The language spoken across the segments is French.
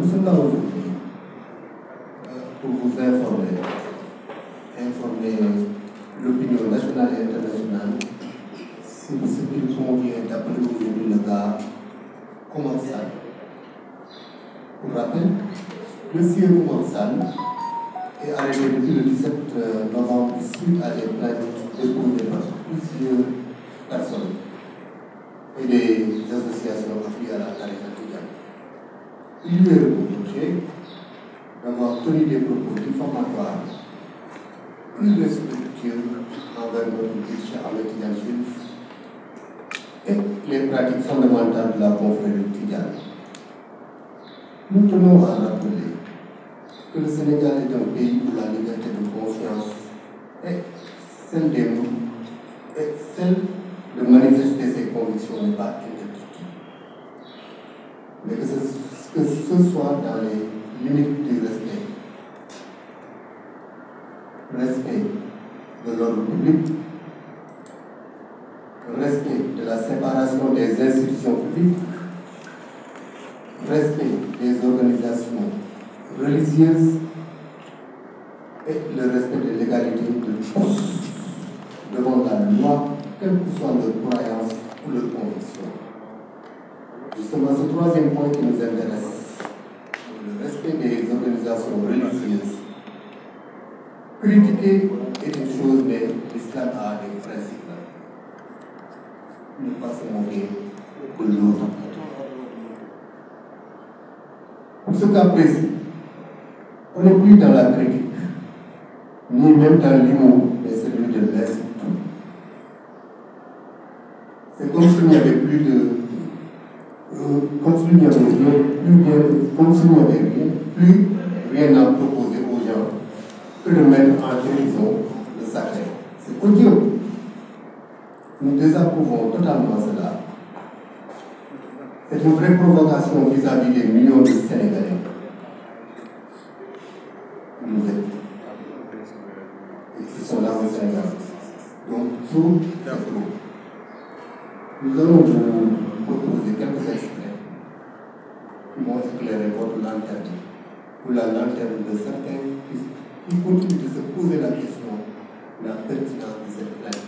sommes là aujourd'hui pour vous informer l'opinion nationale et internationale sur ce qu'il convient d'appeler aujourd'hui le cas Oumar Sall. Pour rappel, le sieur Oumar Sall est arrêté depuis le 17 novembre suite à des plaintes déposées par plusieurs personnes et des associations affiliées à la tariqa tidiane. Il lui est reproché d'avoir tenu des propos diffamatoires plus respectueux envers notre guide Cheikh Ahmed Tidiane Chérif et les pratiques fondamentales de la confrérie tidiane. Nous tenons à rappeler que le Sénégal est un pays où la liberté de conscience et celle de manifester ses convictions n'est pas interdite. Mais que ce soit dans les limites du respect de l'ordre public, respect de la séparation des institutions publiques, respect des organisations religieuses et le respect de l'égalité de tous devant la loi, quelle que soit leur croyance ou leur conviction. Justement, ce troisième point qui nous intéresse, le respect des organisations religieuses. Critiquer est une chose, mais l'islam a des principes. Ne pas se moquer de l'autre. Pour ce cas précis, on n'est plus dans la critique, ni même dans l'humour, mais celui de l'insulte. C'est comme s'il n'y avait plus de. Comme s'il n'y avait plus rien à proposer aux gens que de mettre en dérision le sacré. C'est odieux. Nous désapprouvons totalement cela. C'est une vraie provocation vis-à-vis des millions de Sénégalais. Nous êtes. Et qui sont là au Sénégal. Donc, tout est faux. Nous allons vous proposer quelques extraits qui vont éclairer votre lanterne, ou la lanterne de certains qui continuent de se poser la question de la pertinence de cette plainte.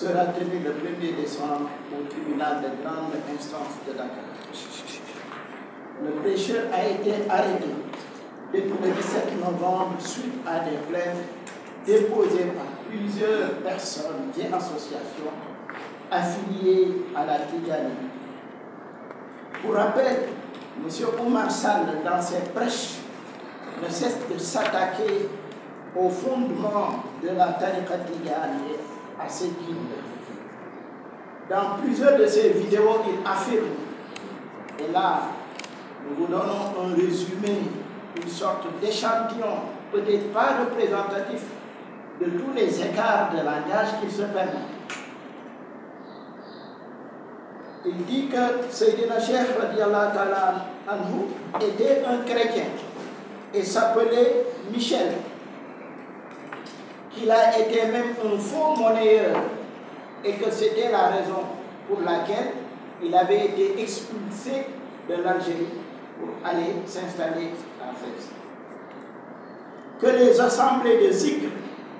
sera tenu le 1er décembre au tribunal de grande instance de Dakar. Le prêcheur a été arrêté depuis le 17 novembre suite à des plaintes déposées par plusieurs personnes et associations affiliées à la Tidjani. Pour rappel, M. Oumar Sall, dans ses prêches, ne cesse de s'attaquer au fondement de la tariqa Tidjani et à ses guides. Dans plusieurs de ses vidéos, il affirme, et là, nous vous donnons un résumé, une sorte d'échantillon, peut-être pas représentatif de tous les écarts de langage qu'il se permet. Il dit que Sayyidina Cheikh radiallahu ta'ala anhu était un chrétien et s'appelait Michel, qu'il a été même un faux monnayeur et que c'était la raison pour laquelle il avait été expulsé de l'Algérie pour aller s'installer en Fès. Que les assemblées de zikr,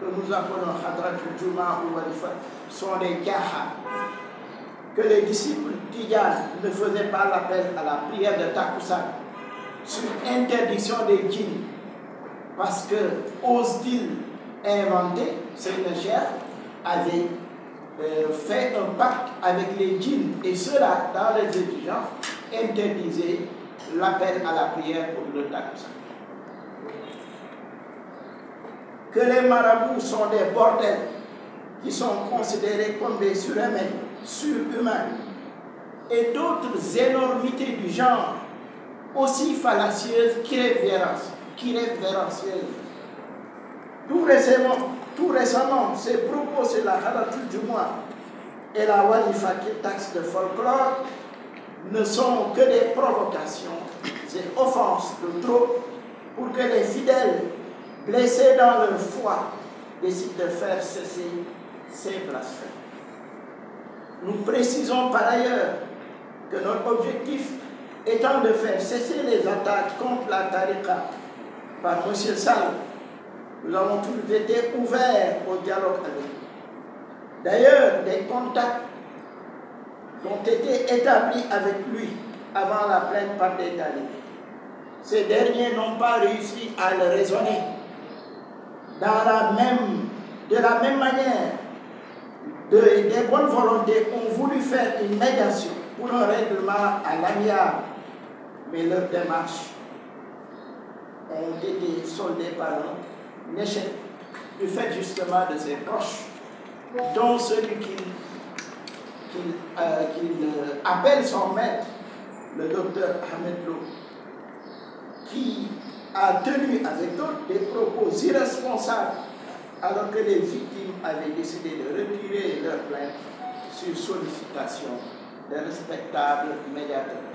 que nous appelons Hadratul Juma ou Walifa, sont des kaha. Que les disciples Tidjane ne faisaient pas l'appel à la prière de Takussan sur interdiction des djinns, parce que, ose-t-il inventer, Sayyidina Cheikh avait fait un pacte avec les djinns, et ceux-là, dans les exigences, interdisaient l'appel à la prière pour le Takussan. Que les marabouts sont des bordels qui sont considérés comme des surhumains, et d'autres énormités du genre aussi fallacieuses qu'irrévérencieuses. Tout récemment, ces propos sur la Halatul Jumu'ah et la Walifa qui taxe de folklore ne sont que des provocations et offenses de trop pour que les fidèles blessés dans leur foi décident de faire cesser ces blasphèmes. Nous précisons par ailleurs que notre objectif étant de faire cesser les attaques contre la tariqa par M. Sall, nous avons tous été ouverts au dialogue avec lui. D'ailleurs, des contacts ont été établis avec lui avant la plainte par des talibans. Ces derniers n'ont pas réussi à le raisonner. De la même manière, des bonnes volontés ont voulu faire une médiation pour un règlement à l'amiable, mais leurs démarches ont été soldées par un échec du fait justement de ses proches, dont celui qu'il appelle son maître, le docteur Ahmed Lo, qui a tenu avec d'autres des propos irresponsables alors que les victimes avaient décidé de retirer leur plainte sur sollicitation de respectables médiateurs.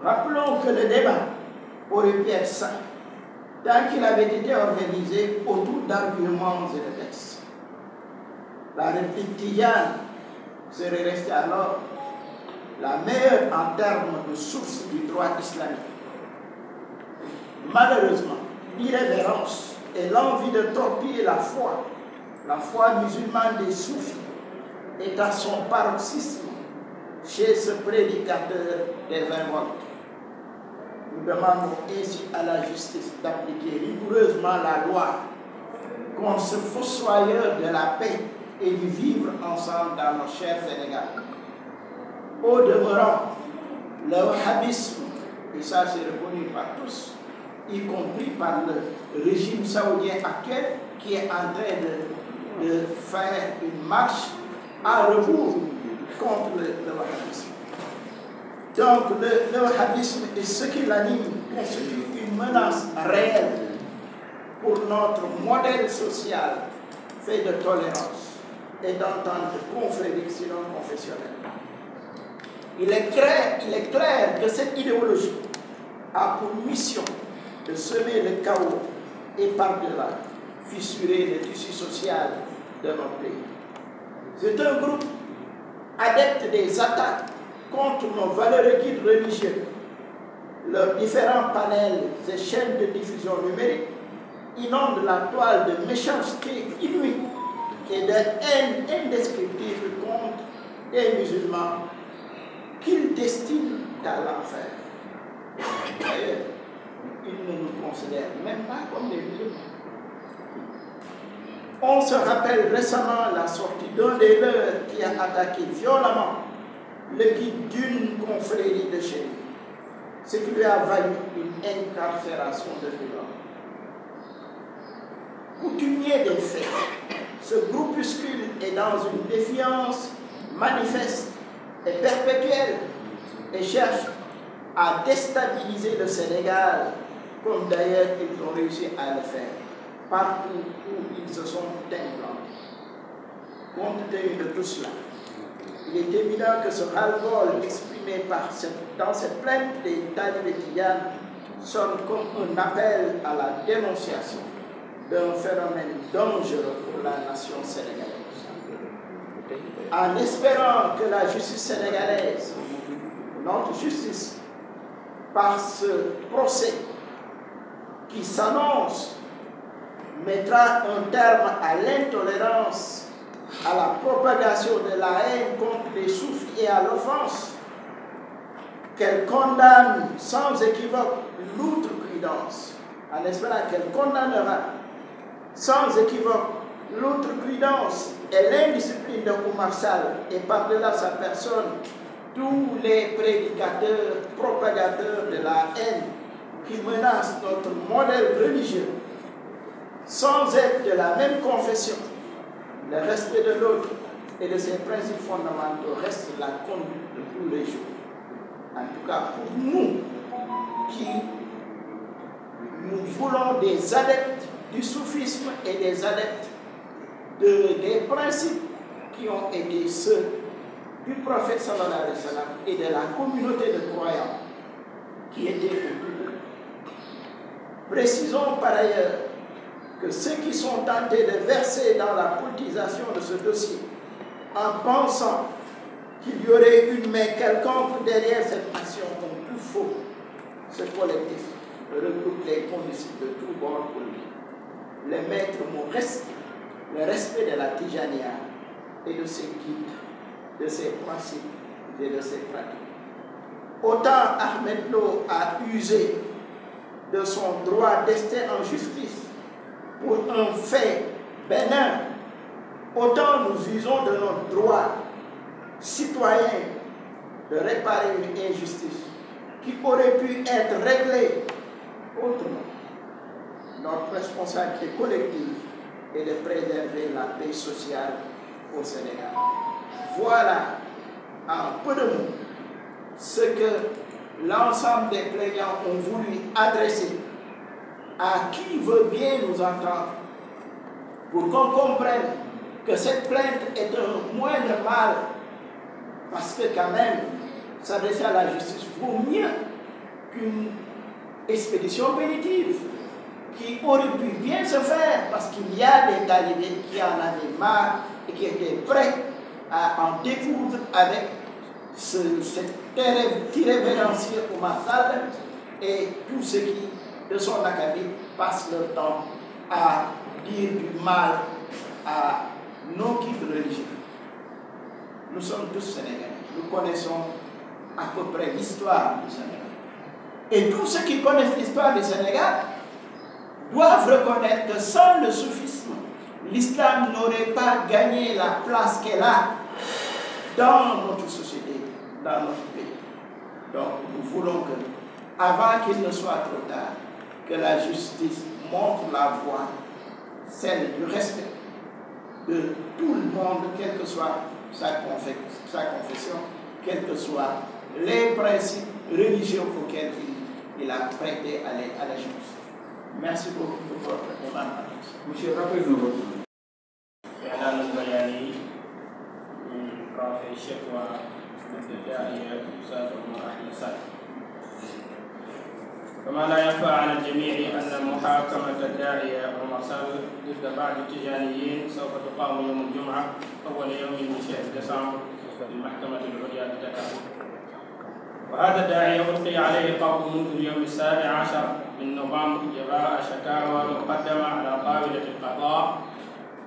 Rappelons que le débat aurait pu être sain tant qu'il avait été organisé autour d'arguments et de textes. La République Tidjane serait restée alors la meilleure en termes de source du droit islamique. Malheureusement, l'irrévérence et l'envie de torpiller la foi musulmane des soufis est à son paroxysme chez ce prédicateur des invoques. Nous demandons ainsi à la justice d'appliquer rigoureusement la loi contre ce fossoyeur de la paix et du vivre ensemble dans notre cher Sénégal. Au demeurant, le wahhabisme, et ça c'est reconnu par tous, y compris par le régime saoudien actuel qui est en train de faire une marche à rebours contre le wahhabisme. Donc le wahhabisme et ce qui l'anime constitue une menace réelle pour notre modèle social fait de tolérance et d'entente confrérique sinon confessionnelle. Il est clair que cette idéologie a pour mission de semer le chaos et par-delà fissurer le tissu social de notre pays. C'est un groupe adepte des attaques contre nos valeurs guides religieux. Leurs différents panels et chaînes de diffusion numérique inondent la toile de méchanceté inouïe et de haine indescriptible contre les musulmans qu'ils destinent à l'enfer. D'ailleurs, ils ne nous considèrent même pas comme des musulmans. On se rappelle récemment la sortie d'un des leurs qui a attaqué violemment le guide d'une confrérie de chez lui, ce qui lui a valu une incarcération de 2 ans. Coutumier des faits, ce groupuscule est dans une défiance manifeste et perpétuelle et cherche à déstabiliser le Sénégal, comme d'ailleurs ils ont réussi à le faire partout où ils se sont implantés. Compte tenu de tout cela, il est évident que ce ras-le-bol exprimé dans cette plainte des talibés tidianes sonne comme un appel à la dénonciation d'un phénomène dangereux pour la nation sénégalaise. En espérant que la justice sénégalaise, notre justice, par ce procès qui s'annonce, mettra un terme à l'intolérance, à la propagation de la haine contre les soufis et à l'offense, qu'elle condamne sans équivoque l'outrecuidance, en espérant qu'elle condamnera sans équivoque l'outrecuidance et l'indiscipline de Oumar Sall et par-delà sa personne tous les prédicateurs, propagateurs de la haine qui menacent notre modèle religieux sans être de la même confession. Le respect de l'autre et de ses principes fondamentaux reste la conduite de tous les jours. En tout cas, pour nous qui nous voulons des adeptes du soufisme et des adeptes des principes qui ont été ceux du prophète sallallahu alayhi wa sallam et de la communauté de croyants qui étaient autour d'eux. Précisons par ailleurs que ceux qui sont tentés de verser dans la politisation de ce dossier en pensant qu'il y aurait une main quelconque derrière cette action ont tout faux. Ce collectif regroupe les condisciples de tous bords politiques. Les maîtres m'ont resté le respect de la Tijania et de ses guides, de ses principes et de ses pratiques. Autant Ahmed Lo a usé de son droit d'ester en justice pour un fait bénin, autant nous usons de notre droit citoyen de réparer une injustice qui aurait pu être réglée autrement. Notre responsabilité collective est de préserver la paix sociale au Sénégal. Voilà, en peu de mots, ce que l'ensemble des plaignants ont voulu adresser à qui veut bien nous entendre, pour qu'on comprenne que cette plainte est un moindre mal, parce que quand même, s'adresser à la justice vaut mieux qu'une expédition punitive qui aurait pu bien se faire, parce qu'il y a des talibés qui en avaient marre et qui étaient prêts à en découdre avec cet irrévérencieux Oumar Sall et tous ceux qui, de son acabit, passent leur temps à dire du mal à nos guides religieux. Nous sommes tous Sénégalais. Nous connaissons à peu près l'histoire du Sénégal. Et tous ceux qui connaissent l'histoire du Sénégal doivent reconnaître que sans le soufisme, l'islam n'aurait pas gagné la place qu'elle a dans notre société, dans notre pays. Donc nous voulons que, avant qu'il ne soit trop tard, que la justice montre la voie, celle du respect de tout le monde, quelle que soit sa confession, quels que soient les principes religieux auxquels il a prêté allégeance. Merci beaucoup pour votre aimable attention. Monsieur, rappelez-nous votre nom. إعلان البياني من رافع الشكوى ضد الداعية الأستاذ عمر أحمد صالح. كما لا يخفى على الجميع أن محاكمة الداعية عمر صالح ضد بعض التجاريين سوف تقام يوم الجمعة أول يوم من شهر ديسمبر في المحكمة العليا بدكار. وهذا الداعية ألقي عليه قبض منذ اليوم 17 من نوفمبر جراء شكاوى مقدمة على طاولة القضاء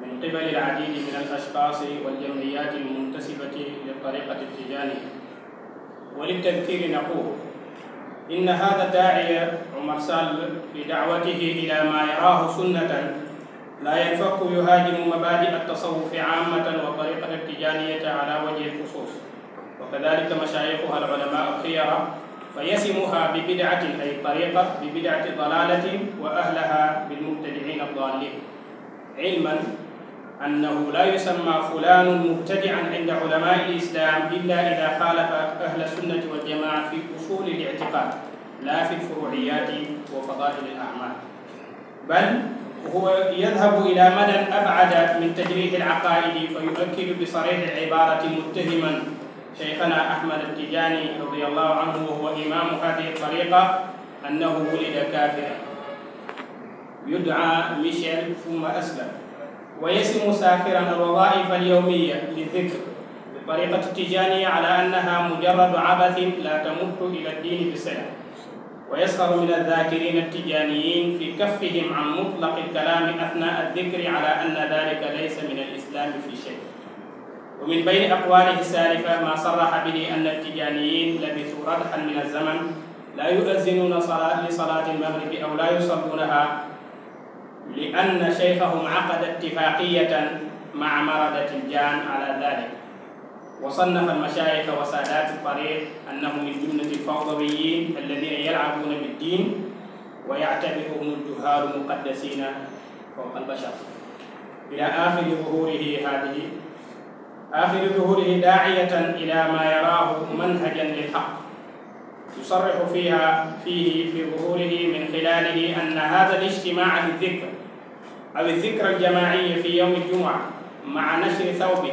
من قبل العديد من الأشخاص والجمعيات المنتسبة للطريقة التجانية. وللتذكير نقول إن هذا الداعية عمر سال في دعوته إلى ما يراه سنة لا ينفك يهاجم مبادئ التصوف عامة والطريقة التجانية على وجه الخصوص، وكذلك مشايخها العلماء الخيرة، فيسمها ببدعة أي الطريقة ببدعة ضلالة وأهلها بالمبتدعين الضالين، علما أنه لا يسمى فلان مبتدعا عند علماء الإسلام إلا إذا خالف أهل السنة والجماعة في أصول الاعتقاد لا في الفروعيات وفضائل الأعمال، بل هو يذهب إلى مدى أبعد من تجريح العقائد فيؤكد بصريح العبارة متهما شيخنا أحمد التجاني رضي الله عنه وهو إمام هذه الطريقة أنه ولد كافرا يدعى ميشيل ثم أسلم، ويسم ساخرا الوظائف اليومية للذكر بالطريقة التجانية على أنها مجرد عبث لا تمت إلى الدين بصلة، ويسخر من الذاكرين التجانيين في كفهم عن مطلق الكلام أثناء الذكر على أن ذلك ليس من الإسلام في شيء. ومن بين أقواله السالفة ما صرح به أن التجانيين لبثوا ردحا من الزمن لا يؤذنون لصلاة المغرب أو لا يصلونها لأن شيخهم عقد اتفاقية مع مردة الجان على ذلك. وصنف المشايخ وسادات الطريق أنهم من جملة الفوضويين الذين يلعبون بالدين ويعتبرهم الجهال مقدسين فوق البشر، إلى آخر ظهوره داعية إلى ما يراه منهجا للحق، يصرح فيه في ظهوره من خلاله أن هذا الاجتماع للذكر أو الذكر الجماعي في يوم الجمعة مع نشر ثوب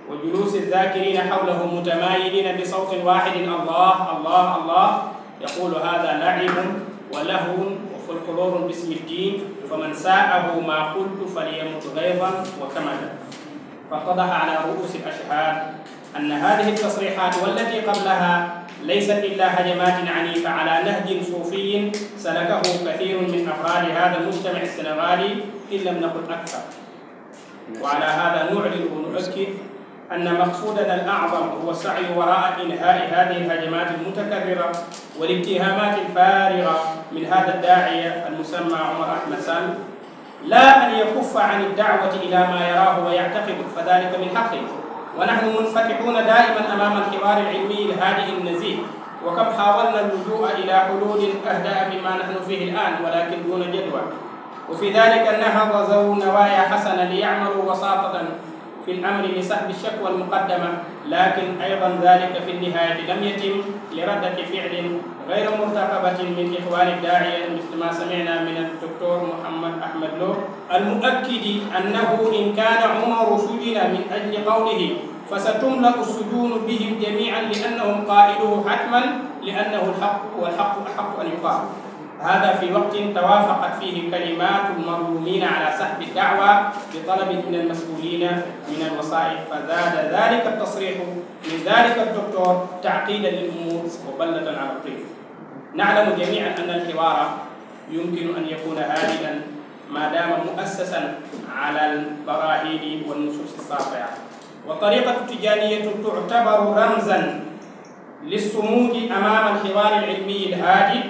وجلوس الذاكرين حوله متمايلين بصوت واحد الله الله الله، يقول هذا لعب ولهو وفلكلور باسم الدين، فمن ساءه ما قلت فليمت غيظا وكمدا. فاتضح على رؤوس الأشهاد أن هذه التصريحات والتي قبلها ليست إلا هجمات عنيفة على نهج صوفي سلكه كثير من أفراد هذا المجتمع السنغالي إن لم نقل أكثر. وعلى هذا نعلن ونؤكد أن مقصودنا الأعظم هو السعي وراء إنهاء هذه الهجمات المتكررة والاتهامات الفارغة من هذا الداعية المسمى عمر أحمد سال، لا أن يكف عن الدعوة إلى ما يراه ويعتقده فذلك من حقه، ونحن منفتحون دائما أمام الحوار العلمي الهادئ النزيه، وكم حاولنا اللجوء إلى حلول أهدأ مما نحن فيه الآن ولكن دون جدوى، وفي ذلك نهض ذو نوايا حسنة ليعملوا بساطة في الأمر لسحب الشكوى المقدمة، لكن أيضا ذلك في النهاية لم يتم لردة فعل غير مرتقبة من إخوان الداعية مثل ما سمعنا من الدكتور محمد أحمد لو المؤكد أنه إن كان عمر سجن من أجل قوله فستملأ السجون بهم جميعا لأنهم قائلوه حتما لأنه الحق والحق أحق أن يقال. هذا في وقت توافقت فيه كلمات المظلومين على سحب الدعوة بطلب من المسؤولين من الوسائط، فزاد ذلك التصريح من ذلك الدكتور تعقيدا للأمور وبلة على الطريق. نعلم جميعا أن الحوار يمكن أن يكون هادئا ما دام مؤسسا على البراهين والنصوص الساطعة، والطريقة التجانية تعتبر رمزا للصمود أمام الحوار العلمي الهادئ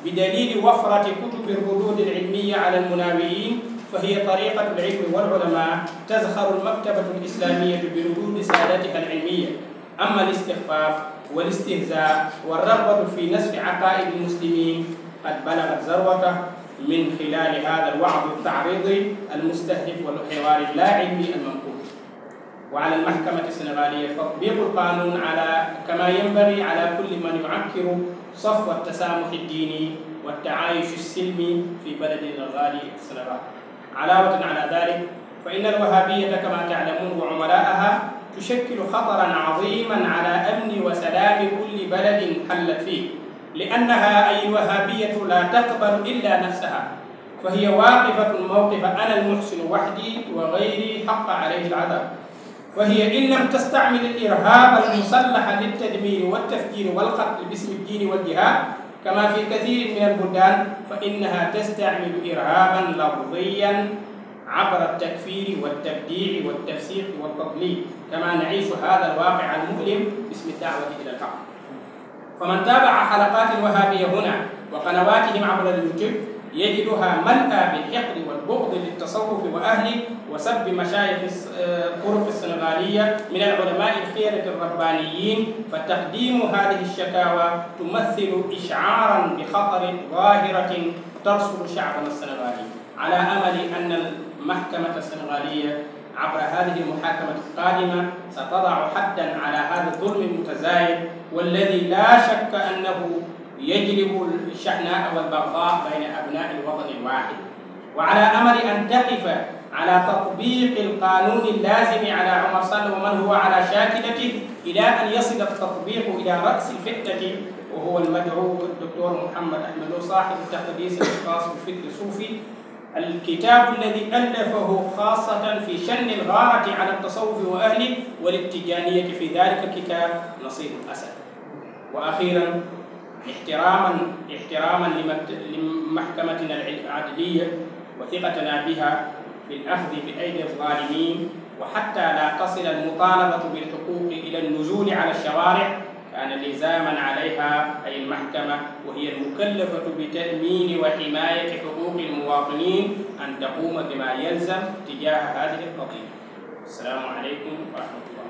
بدليل وفرة كتب الردود العلمية على المناوئين، فهي طريقة العلم والعلماء تزخر المكتبة الإسلامية بردود سادتها العلمية. أما الاستخفاف والاستهزاء والرغبة في نسف عقائد المسلمين قد بلغت ذروته من خلال هذا الوعظ التعريضي المستهدف والحوار اللا علمي المنقول. وعلى المحكمة السنغالية تطبيق القانون كما ينبغي على كل من يعكر صفو التسامح الديني والتعايش السلمي في بلدنا الغالي السنغال. علاوة على ذلك فإن الوهابية كما تعلمون وعملاءها تشكل خطرا عظيما على أمن وسلام كل بلد حلت فيه، لأنها أي الوهابية لا تقبل إلا نفسها، فهي واقفة موقف أنا المحسن وحدي وغيري حق عليه العذاب، فهي إن لم تستعمل الإرهاب المسلح للتدمير والتفجير والقتل باسم الدين والجهاد كما في كثير من البلدان، فإنها تستعمل إرهابا لفظيا عبر التكفير والتبديع والتفسيق والتضليل، كما نعيش هذا الواقع المؤلم باسم الدعوة إلى الحق. فمن تابع حلقات الوهابية هنا وقنواتهم عبر اليوتيوب يجدها ملأى بالحقد والبغض للتصوف وأهله وسب مشايخ الطرق السنغالية من العلماء الخيرة الربانيين. فتقديم هذه الشكاوى تمثل إشعارا بخطر ظاهرة ترسل شعبنا السنغالي، على أمل أن المحكمة السنغالية عبر هذه المحاكمة القادمة ستضع حدا على هذا الظلم المتزايد والذي لا شك أنه يجلب الشحناء والبغضاء بين أبناء الوطن الواحد، وعلى أمل أن تقف على تطبيق القانون اللازم على عمر صالح ومن هو على شاكلته إلى أن يصل التطبيق إلى رأس الفئة، وهو المدعو الدكتور محمد أحمد صاحب التقديس الخاص بالفكر الصوفي، الكتاب الذي ألفه خاصة في شن الغارة على التصوف وأهله والاتجانية، في ذلك الكتاب نصيب الأسد. وأخيرا احتراما لمحكمتنا العدلية وثقتنا بها في الأخذ بأيدي الظالمين، وحتى لا تصل المطالبة بالحقوق إلى النزول على الشوارع، كان لزاما عليها أي المحكمة وهي المكلفة بتأمين وحماية حقوق المواطنين أن تقوم بما يلزم تجاه هذه القضية. السلام عليكم ورحمة الله.